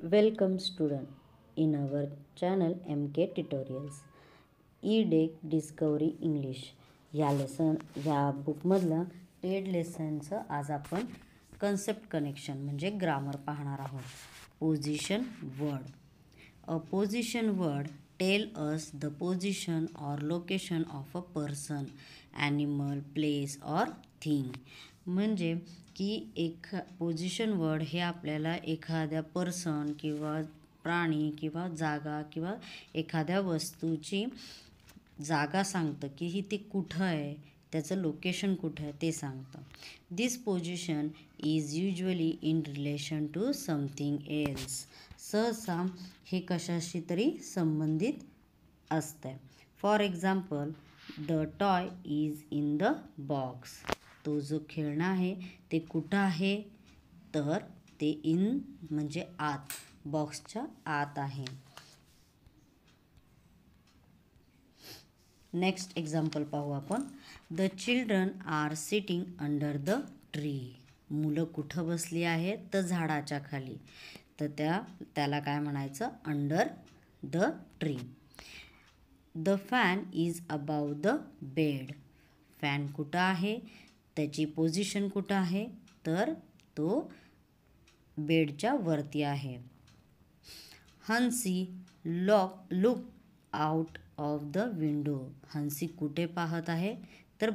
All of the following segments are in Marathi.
Welcome student in our channel MK Tutorials. E-Deck Discovery English या बुकमधलं पेड लेसनचं आज आपण कन्सेप्ट कनेक्शन म्हणजे ग्रामर पाहणार आहोत. Position word. A position word tell us the position or location of a person, animal, place or thing. म्हणजे की एक पोझिशन वर्ड हे आपल्याला एखाद्या पर्सन किंवा प्राणी किंवा जागा किंवा एखाद्या वस्तूची जागा सांगतं की ही ती कुठं आहे, त्याचं लोकेशन कुठं आहे ते सांगतं. This position is usually in relation to something else. सहसा हे कशाशी तरी संबंधित असतं. For example, the toy is in the box. तो जो खेळणं आहे ते कुठं आहे, तर ते इन म्हणजे आत, बॉक्सच्या आत आहे. नेक्स्ट एक्झाम्पल पाहू आपण. The children are sitting under the tree. मुलं कुठं बसली आहेत, तर झाडाच्या खाली. तर त्याला काय म्हणायचं, under the tree. The fan is above the bed. Fan कुठं आहे, त्याची पोझिशन कुठं आहे, तर तो बेडच्या वरती आहे. Hansi look out of the window. Hansi कुठे पाहत आहे, तर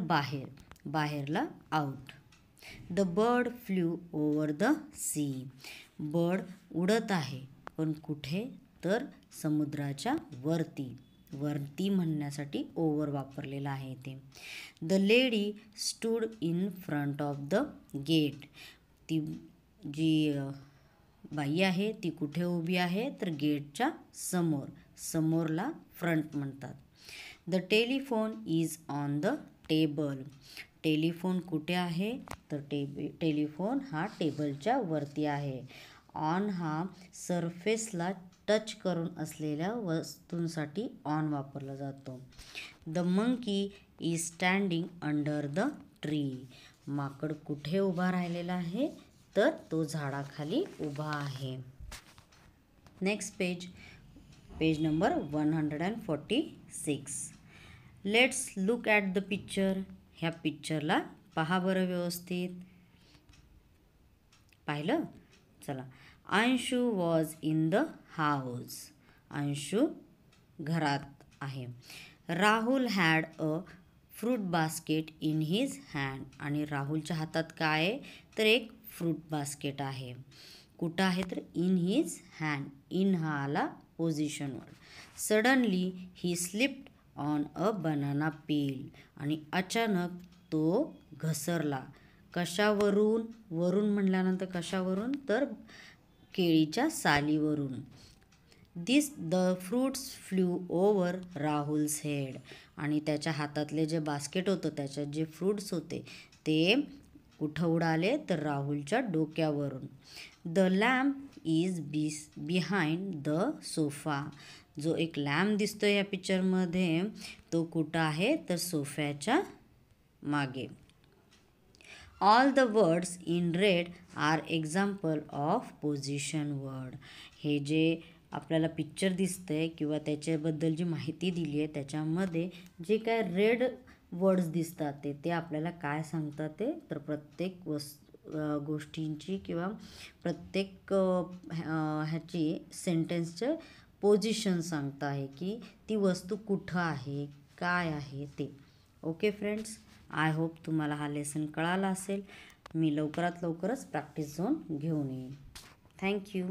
बाहेरला out. The bird flew over the sea. Bird उडत आहे, पण कुठे, तर समुद्राच्या वरती म्हणण्यासाठी ओव्हर वापरलेला आहे ते. The lady stood in front of the gate. ती जी बाई आहे ती कुठे उभी आहे, तर गेटच्या समोरला फ्रंट म्हणतात. The telephone is on the table. Telephone कुठे आहे, तर टेलिफोन हा टेबलच्या वरती आहे. ऑन हा सरफेसला टच करून असलेल्या वस्तूंसाठी ऑन वापरला जातो. The monkey is standing under the tree. माकड कुठे उभा राहिलेला आहे, तर तो झाडाखाली उभा आहे. Next page number 146. Let's look at the picture. ह्या पिक्चरला पहा बरं व्यवस्थित. पाहिलं? चला. Anshu was in the house. Anshu घरात आहे. Rahul had a fruit basket in his hand. आणि राहुलच्या हातात काय आहे, तर एक फ्रूट बास्केट आहे. कुठं आहे, तर इन हिज हँड. इन हा आला पोझिशनवर. Suddenly he slipped on a banana peel. आणि अचानक तो घसरला. कशावरून, वरून म्हटल्यानंतर कशावरून, तर केळीच्या सालीवरून. The fruits flew over Rahul's head. आणि त्याच्या हातातले जे बास्केट होतं, त्याच्यात जे फ्रूट्स होते ते कुठं उडाले, तर राहुलच्या डोक्यावरून. The lamp is behind the sofa. जो एक लॅम्प दिसतो या पिक्चरमध्ये, तो कुठं आहे, तर सोफ्याच्या मागे. All the words in red are example of position word. हे जे आपल्याला पिक्चर दिसतंय किंवा त्याच्याबद्दल जी माहिती दिली आहे, त्याच्यामध्ये जे काय रेड वर्ड्स दिसतात ते आपल्याला काय सांगतात, ते तर प्रत्येक गोष्टींची किंवा प्रत्येक ह्याची सेंटेन्सचं पोझिशन सांगत आहे की ती वस्तू कुठं आहे, काय आहे ते. ओके फ्रेंड्स, आय होप तुम्हाला हा लेसन कळाला असेल. मी लवकरात लवकरच प्रॅक्टिस झोन घेऊन येईन. थँक्यू.